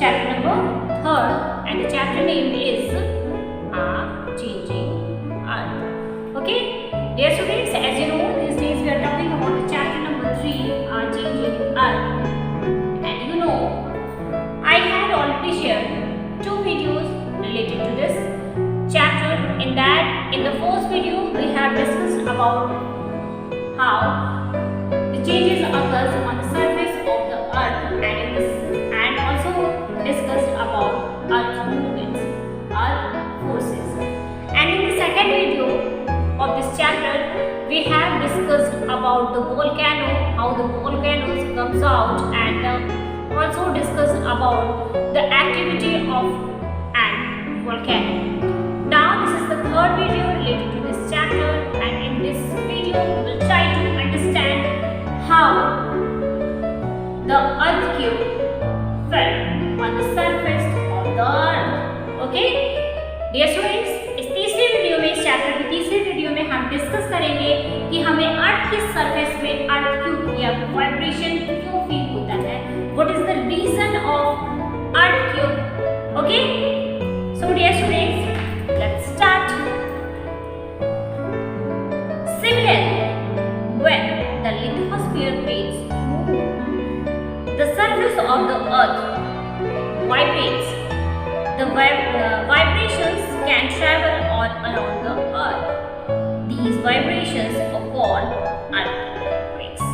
chapter number 3rd, and the chapter name is Changing Earth. Okay, dear students, as you know, these days we are talking about the chapter number 3, Changing Earth. And you know, I had already shared 2 videos related to this chapter. In the first video, we have discussed about how the changes occurs on the surface of the earth, and also discussed about earth movements, earth forces. And in the second video of this chapter, we have discussed about the volcano, how the volcanoes comes out, and also discussed about the activity of an volcano. Now this is the third video related to this chapter, and in this video we will try to understand how the earth cube fell on the surface of the earth. Okay, dear students, इस तीसरे video में, इस chapter की तीसरे video में हम discuss करेंगे कि हमें अर्थ के सरफेस में अर्थ क्यूब या वाइब्रेशन क्यों फील होता है, what is the reason of earthquake. Okay, so dear students, let's start. Similarly, when the lithosphere plates move, the surface of the earth vibrates. The vibrations can travel all around the earth. These vibrations are called earthquakes.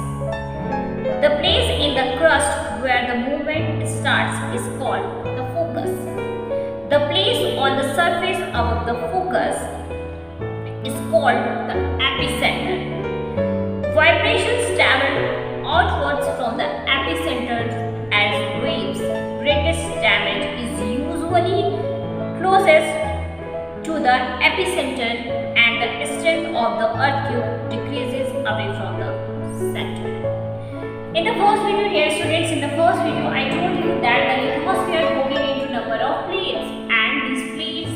The place in the crust where the movement starts is called the focus. The place on the surface above the focus is called the epicenter. Vibrations travel outwards from the epicenter as waves. Greatest damage is usually closest to the epicenter, and the strength of the earth cube decreases away from the center. In the first video, dear students, in the first video I told you that the lithosphere is broken into number of plates, and these plates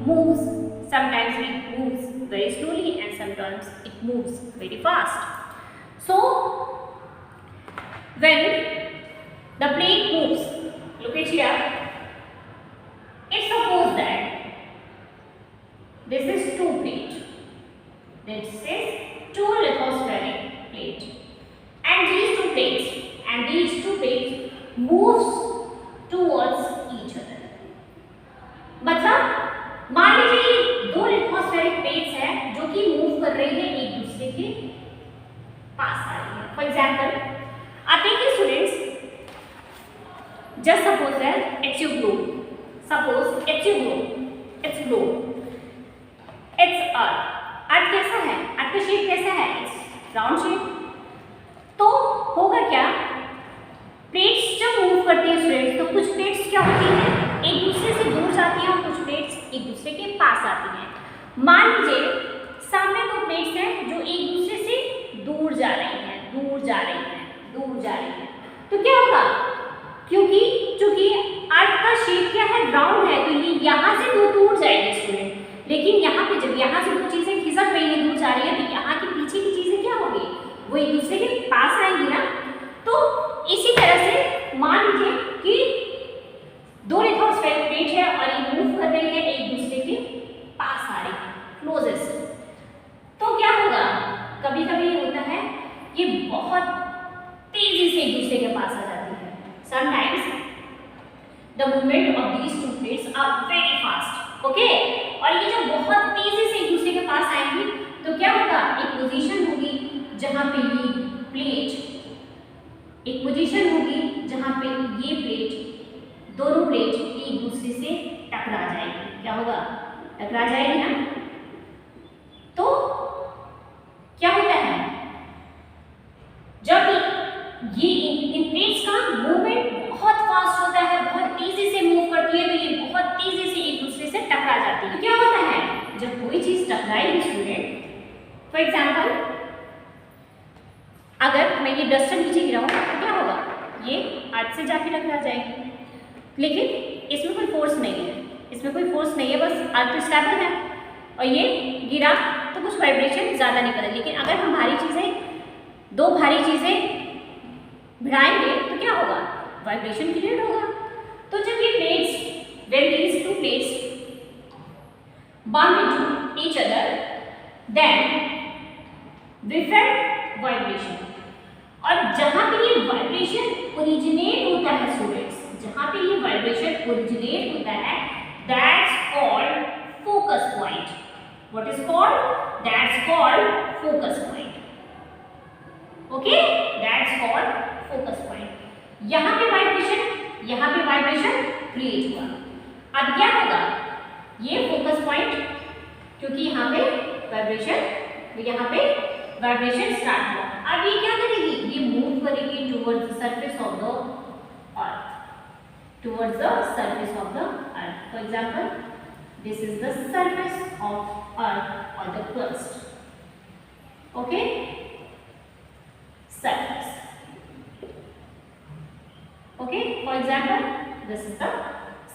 moves. Sometimes it moves very slowly and sometimes it moves very fast. So when the plate moves, look at here, if suppose that this is 2 plate, this is 2 lithospheric plate, and these 2 plates moves towards each other. मतलब मान लीजिए 2 lithospheric plates हैं जो कि move कर रही है एक दूसरे के पास आ रही है. फॉर एग्जाम्पल, आप देखिए students, just suppose that it's you globe, suppose it's you globe, it's globe, it's earth. Earth कैसा है, अर्थ का शेप कैसा है, इट्स राउंड शेप. तो होगा क्या, प्लेट्स जब मूव करती है स्टूडेंट्स, तो कुछ प्लेट्स क्या होती हैं, एक दूसरे से दूर जाती हैं और कुछ प्लेट्स एक दूसरे के पास आती हैं. मान लीजिए सामने 2 प्लेट्स हैं जो एक दूसरे से दूर जा रही हैं, तो क्या होगा, क्योंकि चूंकि अर्थ का शेप क्या है, राउंड है, तो ये यहाँ से दूर जाएगी स्टूडेंट. लेकिन यहाँ पे जब यहाँ से 2 चीजें खिसक रही हैं, दूर जा रही है, तो यहाँ के पीछे की चीजें क्या होगी, वो एक दूसरे के पास आएंगी ना. तो इसी तरह से मान लीजिए कि 2 लिथोस्फेरिक प्लेट है और ये मूव कर रही है, एक दूसरे के पास आ रही है, क्लोजेस्ट. तो क्या होगा, कभी कभी होता है ये बहुत तेजी से एक दूसरे के पास आ जाती है. Sometimes the movement of these 2 plates are very fast. Okay, और ये जो बहुत तेजी से एक दूसरे के पास आएंगी, तो क्या होगा, एक पोजीशन होगी जहां पे ये प्लेट, एक पोजीशन होगी जहां पे ये प्लेट, दोनों प्लेट एक दूसरे से टकरा जाएगी. क्या होगा, टकरा जाएगी ना. तो क्या होता है, जब ये इन प्लेट्स का मूवमेंट बहुत फास्ट होता है, बहुत तेजी से मूव करती है, तो ये बहुत तेजी से एक दूसरे से टकरा जाती है. तो क्या होता है, जब कोई चीज टकराएगी स्टूडेंट, फॉर एग्जाम्पल अगर मैं ये डस्टर नीचे गिराऊं तो क्या होगा, ये अर्थ से जाके टकरा जाएगी. लेकिन इसमें कोई फोर्स नहीं है, बस अर्थ स्टेबल है और ये गिरा तो कुछ वाइब्रेशन ज़्यादा नहीं करेगा. लेकिन अगर हम दो भारी चीज़ें भिड़ाएंगे तो क्या होगा, वाइब्रेशन क्रिएट होगा. तो जब ये plates, when these two plates bump into each other, then we felt vibration. और जहाँ पे ये वाइब्रेशन ओरिजिनेट होता है स्टूडेंट्स, जहाँ पे ये वाइब्रेशन ओरिजिनेट होता है, that's called focus point. What is called? That's called focus point. Okay, that's called focus point. यहाँ पे वाइब्रेशन क्रिएट हुआ. अब क्या होगा? ये फोकस पॉइंट, क्योंकि यहाँ पे वाइब्रेशन स्टार्ट हुआ. अब ये क्या करेगी? ये मूव करेगी towards the surface of the earth, towards the surface of the earth. For example, this is the surface of earth और the crust. Okay, surface. Okay, for example, this is the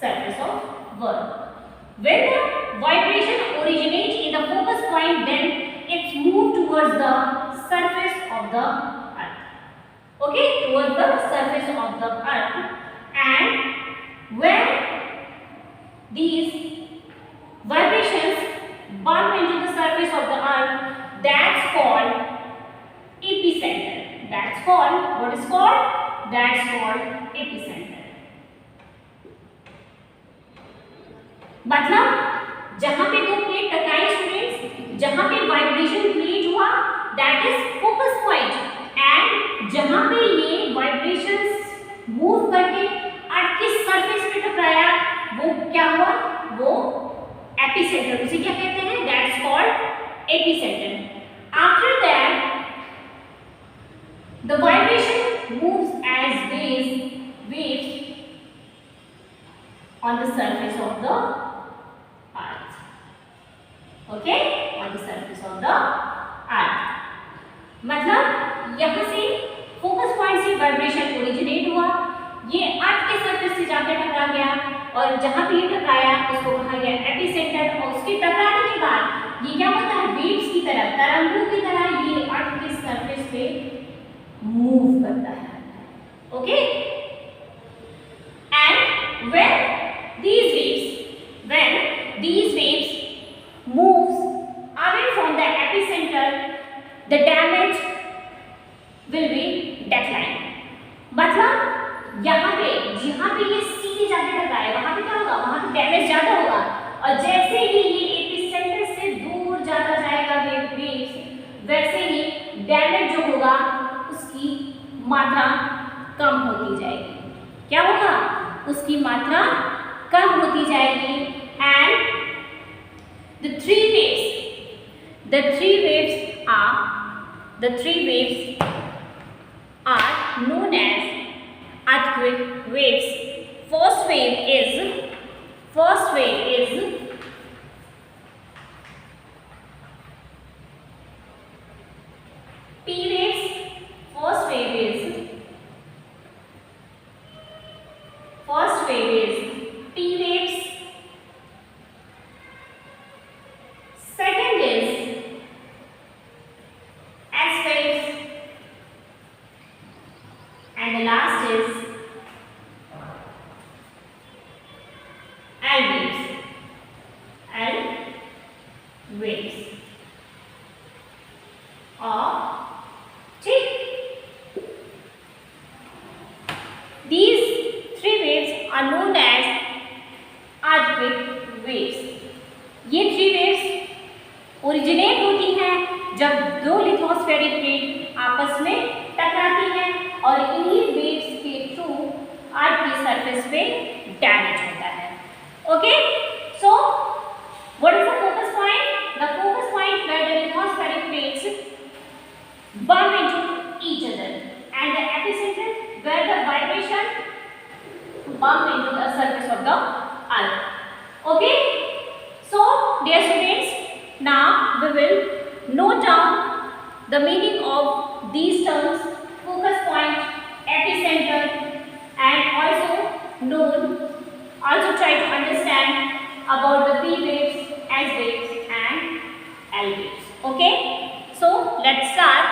surface of world. When the vibration originates in the focus point, then it's moved towards the surface of the earth. Okay, towards the surface of the earth, and when these vibrations bump into the surface of the earth, that's called epicenter. That's called, what is called? That's called epicenter. मतलब जहां पे दो plate टकराई students, जहां पे vibration create हुआ, that is focus point. And जहां पे ये वाइब्रेशंस मूव करके अर्थ के सरफेस पे टकराया, वो क्या हुआ? वो एपिसेंटर. उसे क्या कहते हैं? That's called epicentre. After that the vibration moves as waves on the surface of the earth. Okay, on the surface of the earth. मतलब यहाँ से फोकस पॉइंट से वाइब्रेशन ओरिजिनेट हुआ, ये अर्थ के सरफेस से जाकर टकरा गया, और जहाँ पे ये टकराया उसको कहा गया एपिसेंटर. और उसके टकराने के बाद ये क्या होता है? वेव्स की तरह, तरंगों की तरह ये अर्थ के सरफेस पे मूव करता है. Okay, and when these waves moves away from the epicenter, the damage will be decline. मतलब यहाँ पे जहाँ पे ये सीधे जाके टकराए, वहाँ पे क्या होगा? वहाँ पे डैमेज ज्यादा होगा. और जैसे ही ये एपिसेंटर से दूर जाता जाएगा वेव्स, वैसे ही डैमेज जो होगा उसकी मात्रा कम होती जाएगी. क्या होगा? उसकी मात्रा कम होती जाएगी. And the three waves are known as earthquake waves. First wave is P waves. First wave is P waves. Second is S waves, and the last is L waves. These three waves are known as earthquake waves. ये three waves originate होती हैं जब दो lithospheric plate आपस में टकराती हैं, और इन्हीं वेव्स के थ्रू अर्थ की सरफेस पे डैमेज होता है. Okay, so what is the focus point? The focus point where the lithospheric plates bump into each other, and the epicenter where the vibration bump into the surface of the earth. Okay, so dear students, now we will note down the meaning of these terms: focus point, epicenter, and also try to understand about the P waves, S waves, and L waves. Okay, so let's start.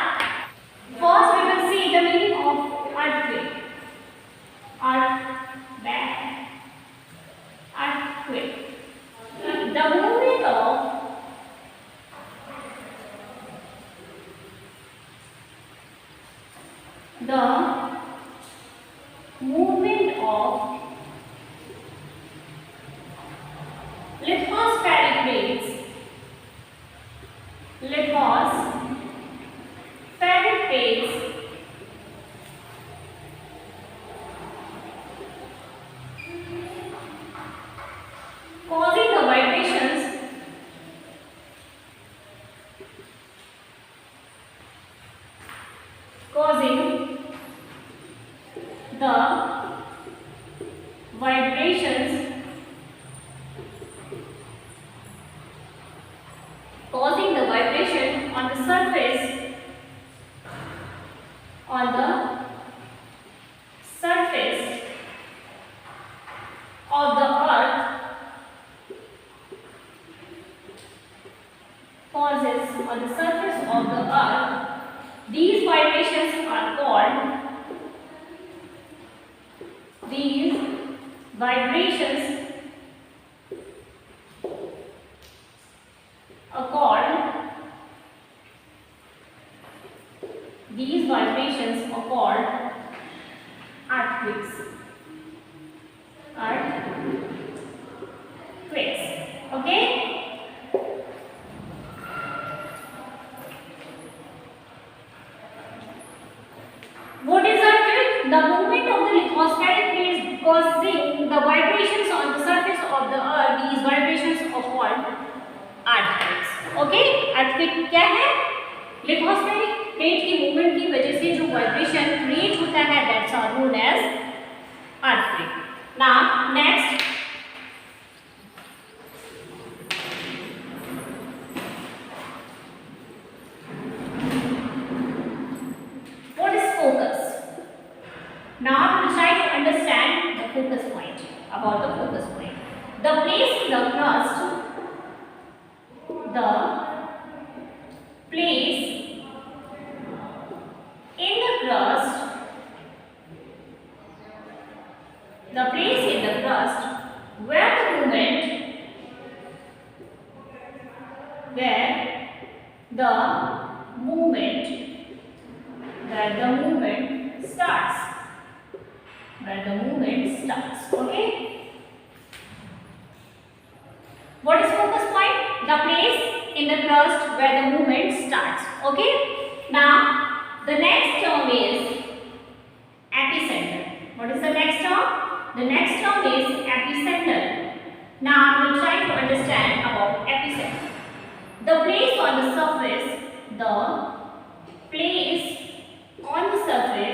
First we will see the meaning of earthquake. Earth, movement of lithospheric plates, lithospheric plates causing the vibrations causing the vibrations causing the vibration on the surface of the earth causes on the surface of the earth. These vibrations are called these vibrations are called earthquakes. Earthquakes. Okay? What is earthquake? The movement of the lithospheric plates causing the vibrations on the surface of the earth. These vibrations are called earthquakes. Okay? Earthquake क्या है? Lithospheric plate की movement की वजह से जो vibration create होता है, that's are known as earthquake. Now next, what is focus? Now we try to understand the focus point. About the focus point, the place in the crust, the place in the crust, the place in the crust where the movement starts, okay? What is focus point? The place in the crust where the movement starts, okay? Now the next term is epicenter. What is the next term? The next term is epicenter. Now we'll try to understand about epicenter. The place on the surface, the place on the surface of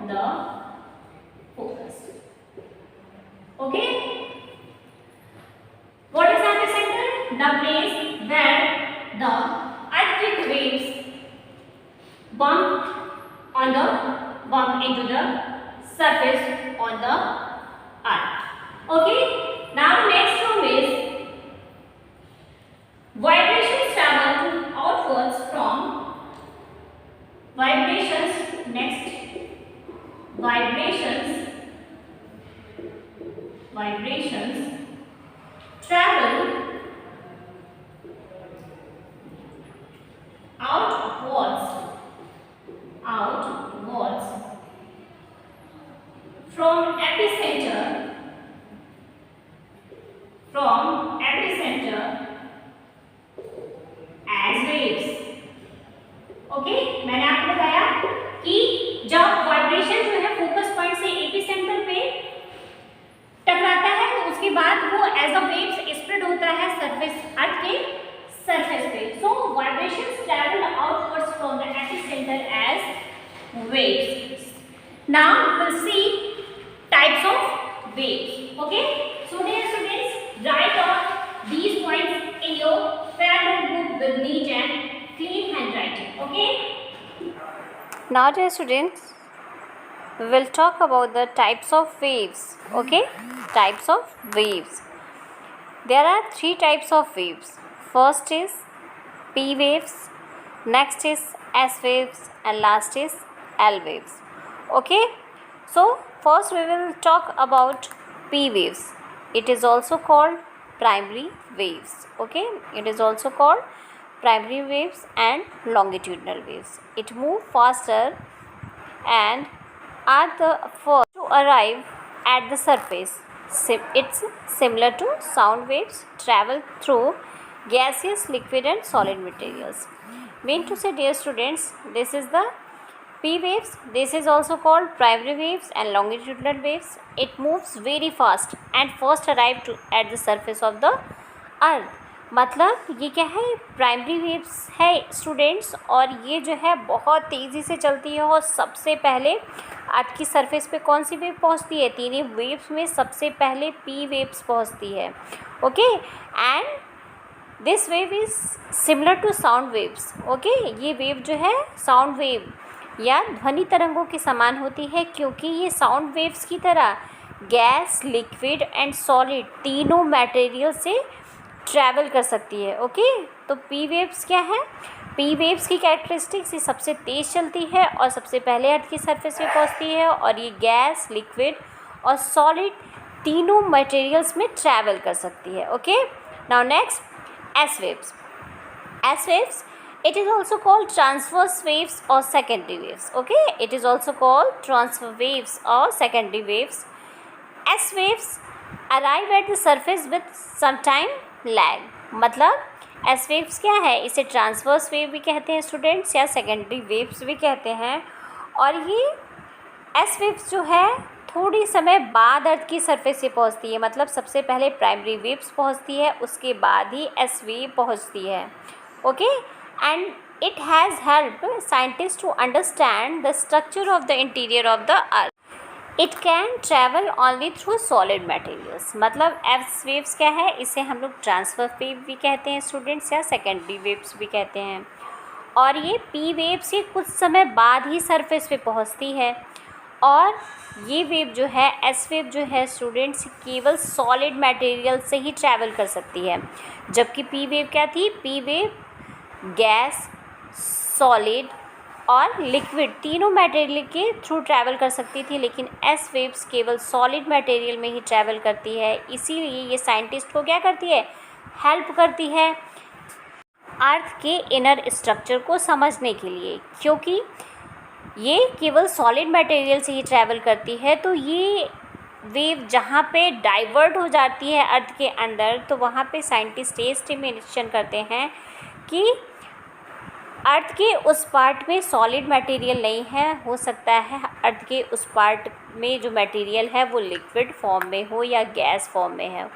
the focus. Okay? What is epicenter? The place where the earthquake waves bump into the surface on the earth. Okay? Now next term is vibrations travel outwards from vibrations travel outwards from epicenter as waves. Okay, मैंने आपको बताया कि जब vibration जो है focus point से epicentre पे टकराता है तो उसके बाद वो एज अ वेव्स स्प्रेड होता है सरफेस अर्थ के सरफेस पे. So vibrations travel outwards from the epicentre as waves. Now we will see types of waves. Okay, so dear students, write down these points in your fair notebook with neat and clean handwriting. Okay. Now dear students, we will talk about the types of waves. Okay, types of waves. There are three types of waves. First is P waves, next is S waves, and last is L waves. Okay, so first we will talk about P waves. It is also called primary waves. Okay, it is also called primary waves and longitudinal waves. It move faster and are the first to arrive at the surface. It's similar to sound waves travel through gaseous, liquid and solid materials. Mean to say, dear students, this is the P waves. This is also called primary waves and longitudinal waves. It moves very fast and first arrive at the surface of the earth. मतलब ये क्या है, primary waves है students, और ये जो है बहुत तेज़ी से चलती है और सबसे पहले अर्थ की सरफेस पे कौन सी वेव पहुंचती है, तीनों वेव्स में सबसे पहले पी वेव्स पहुंचती है. Okay, and this wave is similar to sound waves. Okay, ये वेव जो है साउंड वेव या ध्वनि तरंगों के समान होती है, क्योंकि ये साउंड वेव्स की तरह गैस, लिक्विड एंड सॉलिड तीनों मटेरियल से ट्रैवल कर सकती है. ओके, तो पी वेव्स क्या है, पी वेव्स की कैरेक्टरिस्टिक्स, ये सबसे तेज़ चलती है और सबसे पहले अर्थ की सरफेस पे पहुंचती है, और ये गैस, लिक्विड और सॉलिड तीनों मटेरियल्स में ट्रैवल कर सकती है. Okay, now next, S waves. S waves, it is also called transverse waves or secondary waves. Okay, it is also called transverse waves or secondary waves. S waves arrive at the surface with some time lag. मतलब S waves क्या है, इसे transverse wave भी कहते हैं students, या secondary waves भी कहते हैं. और ये S waves जो है थोड़ी समय बाद अर्थ की सरफेस से पहुंचती है. मतलब सबसे पहले प्राइमरी वेव्स पहुंचती है, उसके बाद ही S wave पहुंचती है. Okay, and it has helped scientists to understand the structure of the interior of the earth. It can travel only through solid materials. मतलब S waves क्या है, इसे हम लोग ट्रांसफर वेव भी कहते हैं स्टूडेंट्स, या सेकेंडरी वेव्स भी कहते हैं. और ये P वेव से कुछ समय बाद ही सरफेस पे पहुंचती है. और ये वेव जो है, S वेव जो है स्टूडेंट्स, केवल सॉलिड मटेरियल से ही ट्रैवल कर सकती है. जबकि P वेव क्या थी, P वेव गैस, सॉलिड और लिक्विड तीनों मटेरियल के थ्रू ट्रैवल कर सकती थी. लेकिन एस वेव्स केवल सॉलिड मटेरियल में ही ट्रैवल करती है. इसीलिए ये साइंटिस्ट को क्या करती है, हेल्प करती है अर्थ के इनर स्ट्रक्चर को समझने के लिए. क्योंकि ये केवल सॉलिड मटेरियल से ही ट्रैवल करती है, तो ये वेव जहाँ पे डाइवर्ट हो जाती है अर्थ के अंदर, तो वहाँ पे साइंटिस्ट ये एस्टिमेशन करते हैं कि अर्थ के उस पार्ट में सॉलिड मटेरियल नहीं है, हो सकता है अर्थ के उस पार्ट में जो मटेरियल है वो लिक्विड फॉर्म में हो या गैस फॉर्म में है.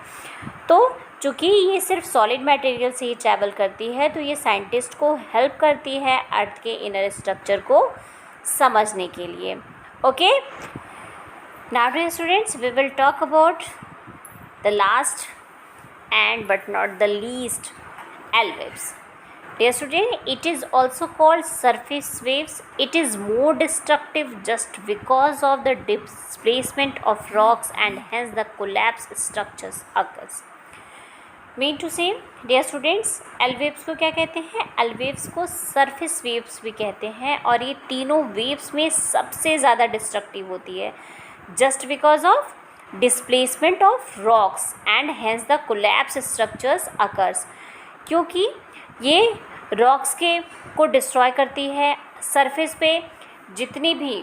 तो चूँकि ये सिर्फ सॉलिड मटेरियल से ही ट्रैवल करती है, तो ये साइंटिस्ट को हेल्प करती है अर्थ के इनर स्ट्रक्चर को समझने के लिए. Okay, now dear students, we will talk about the last and but not the least, L waves. Dear student, it is also called surface waves. It is more destructive just because of the displacement of rocks and hence the collapse structures occurs. Mean to say, dear students, L waves को क्या कहते हैं, L waves को surface waves भी कहते हैं. और ये तीनों waves में सबसे ज़्यादा destructive होती है just because of displacement of rocks and hence the collapse structures occurs. क्योंकि ये रॉक्स के को डिस्ट्रॉय करती है. सरफेस पे जितनी भी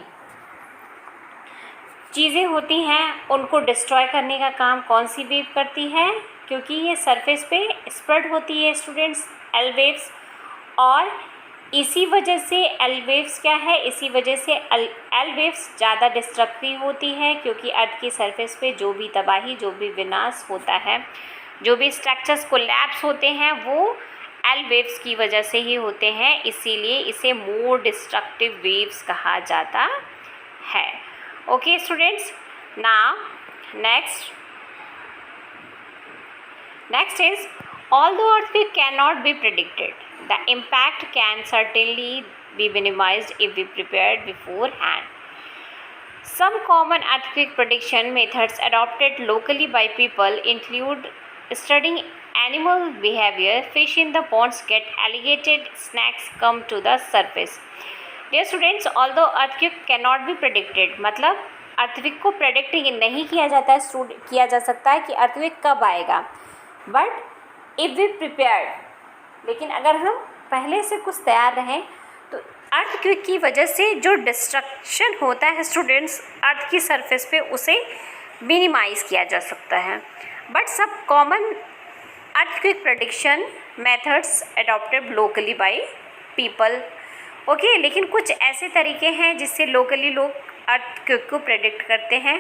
चीज़ें होती हैं उनको डिस्ट्रॉय करने का काम कौन सी वेव करती है, क्योंकि ये सरफेस पे स्प्रेड होती है स्टूडेंट्स, एल वेव्स. और इसी वजह से एल वेव्स क्या है, इसी वजह से एल वेव्स ज़्यादा डिस्ट्रक्टिव होती है, क्योंकि अर्थ की सरफेस पे जो भी तबाही, जो भी विनाश होता है, जो भी स्ट्रक्चर्स कोलैप्स होते हैं, वो एल वेव्स की वजह से ही होते हैं. इसीलिए इसे मोर डिस्ट्रक्टिव वेव्स कहा जाता है. Okay students, now next is, although earthquake cannot be predicted, the impact can certainly be minimized if we prepared beforehand. Some common earthquake prediction methods adopted locally by people include studying animal behavior. Fish in the ponds get alligated, snakes come to the surface. Dear students, although earthquake cannot be predicted, मतलब earthquake को predict नहीं किया जा सकता है कि earthquake कब आएगा, बट इफ़ वी प्रिपेयर्ड, लेकिन अगर हम पहले से कुछ तैयार रहें तो अर्थक्वेक की वजह से जो डिस्ट्रक्शन होता है स्टूडेंट्स अर्थ की सरफेस पे, उसे मिनिमाइज़ किया जा सकता है। बट सब common earthquake prediction methods adopted locally by people, okay. लेकिन कुछ ऐसे तरीके हैं जिससे लोकली लोग अर्थक्वेक को प्रेडिक्ट करते हैं।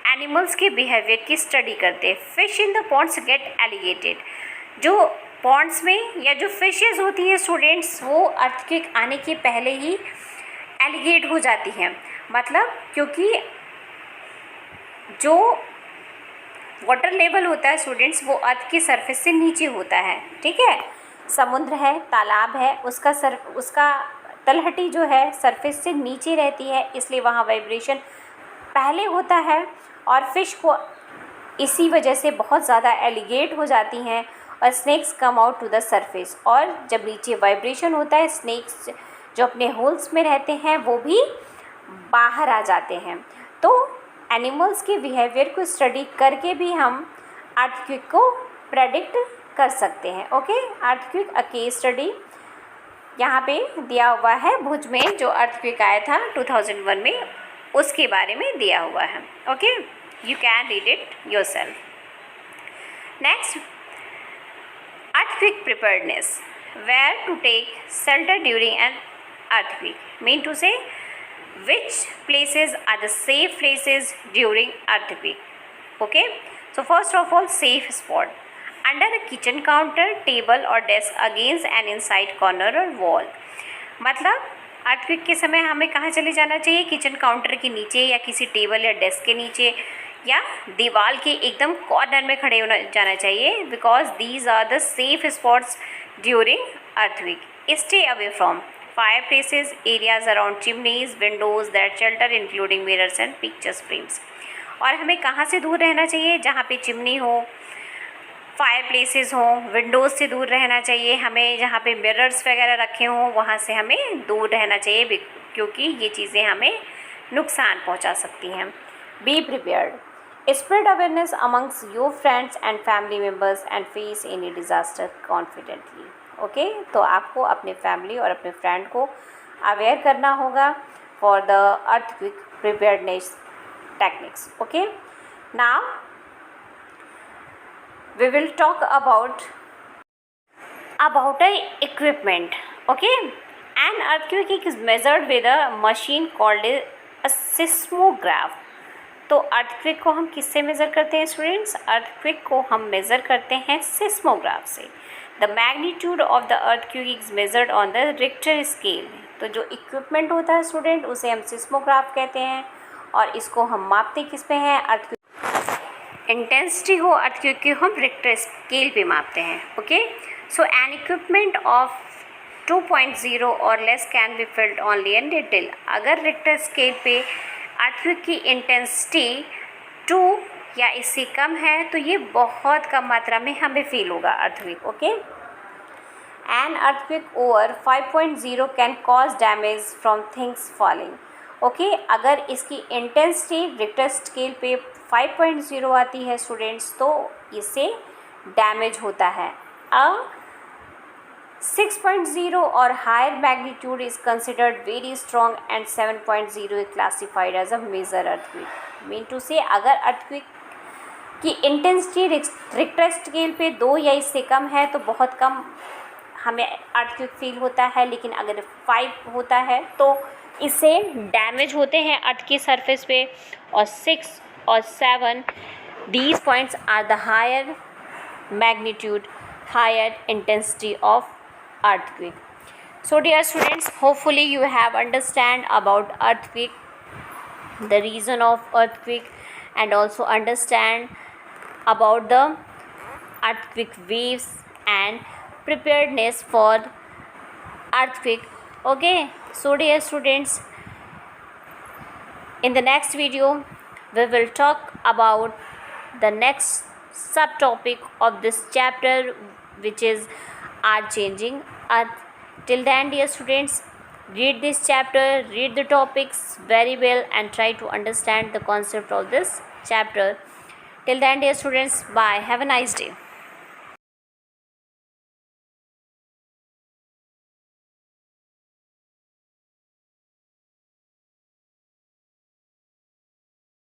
एनिमल्स के बिहेवियर की स्टडी करते हैं। Fish in the ponds get alligated, जो पॉन्ड्स में या जो फिशेस होती हैं स्टूडेंट्स, वो अर्थक्वेक आने के पहले ही एलिगेट हो जाती हैं। मतलब क्योंकि जो वाटर लेवल होता है स्टूडेंट्स, वो अर्थ की सरफेस से नीचे होता है, ठीक है। समुद्र है, तालाब है, उसका तलहटी जो है सरफेस से नीचे रहती है, इसलिए वहाँ वाइब्रेशन पहले होता है और फिश को इसी वजह से बहुत ज़्यादा एलिगेट हो जाती हैं और snakes come out to the surface. और जब नीचे वाइब्रेशन होता है, स्नेक्स जो अपने होल्स में रहते हैं वो भी बाहर आ जाते हैं। तो एनिमल्स के बिहेवियर को स्टडी करके भी हम अर्थक्वेक को प्रेडिक्ट कर सकते हैं, okay. Earthquake a case study यहाँ पे दिया हुआ है, भुज में जो अर्थक्वेक आया था 2001 में, उसके बारे में दिया हुआ है, okay. You can read it yourself. Next, earthquake preparedness, where to take shelter during an earthquake, mean to say which places are the safe places during earthquake, okay. So first of all, safe spot under a kitchen counter, table or desk against an inside corner or wall। मतलब earthquake के समय हमें कहाँ चले जाना चाहिए? Kitchen counter के नीचे या किसी टेबल या डेस्क के नीचे या दीवार के एकदम कॉर्नर में खड़े होना जाना चाहिए, because these are the safe spots during earthquake. Stay away from fire places, areas around chimneys, windows that shelter including mirrors and pictures frames. और हमें कहाँ से दूर रहना चाहिए? जहाँ पे चिमनी हो, फायर प्लेसेस हों, विंडोज़ से दूर रहना चाहिए हमें, जहाँ पे मिरर्स वगैरह रखे हों वहाँ से हमें दूर रहना चाहिए, क्योंकि ये चीज़ें हमें नुकसान पहुँचा सकती हैं। Be prepared, spread awareness amongst your friends and family members and face any disaster confidently, okay. तो आपको अपने फैमिली और अपने फ्रेंड को अवेयर करना होगा for the earthquake preparedness techniques, okay. Now we will talk about a equipment, okay. An earthquake is measured with a machine called a seismograph। तो earthquake को हम किससे मेज़र करते हैं स्टूडेंट्स? अर्थक्वेक को हम मेज़र करते हैं सिस्मोग्राफ से। The magnitude of the earthquake is measured on the Richter scale. तो जो इक्विपमेंट होता है स्टूडेंट, उसे हम सिस्मोग्राफ कहते हैं और इसको हम मापते किस पे हैं? अर्थक्वेक इंटेंसिटी हो अर्थक्वेक की हम रिक्टर स्केल पे मापते हैं, okay. So N equipment of 2.0 और less can be felt only in detail. अगर रिक्टर स्केल पे अर्थक्वेक की इंटेंसिटी 2 या इससे कम है तो ये बहुत कम मात्रा में हमें फील होगा earthquake, okay. An earthquake over 5.0 can cause damage from things falling, okay. अगर इसकी इंटेंसिटी रिक्टर स्केल पे 5.0 आती है स्टूडेंट्स, तो इससे डैमेज होता है। 6.0 और higher magnitude is considered very strong and 7.0 is classified as a major earthquake. Mean to say अगर अर्थक्वेक की इंटेंसिटी रिक्टर स्केल पे 2 या इससे कम है तो बहुत कम हमें अर्थक्वेक फील होता है, लेकिन अगर 5 होता है तो इससे डैमेज होते हैं अर्थ की सरफेस पे। और 6 और 7 these points are the higher magnitude, higher intensity of earthquake. So dear students, hopefully you have understand about earthquake, the reason of earthquake, and also understand about the earthquake waves and preparedness for earthquake, okay. So dear students, in the next video we will talk about the next subtopic of this chapter, which is Earth Changing Earth. Till then dear students, read this chapter, read the topics very well and try to understand the concept of this chapter. Till then dear students, bye, have a nice day.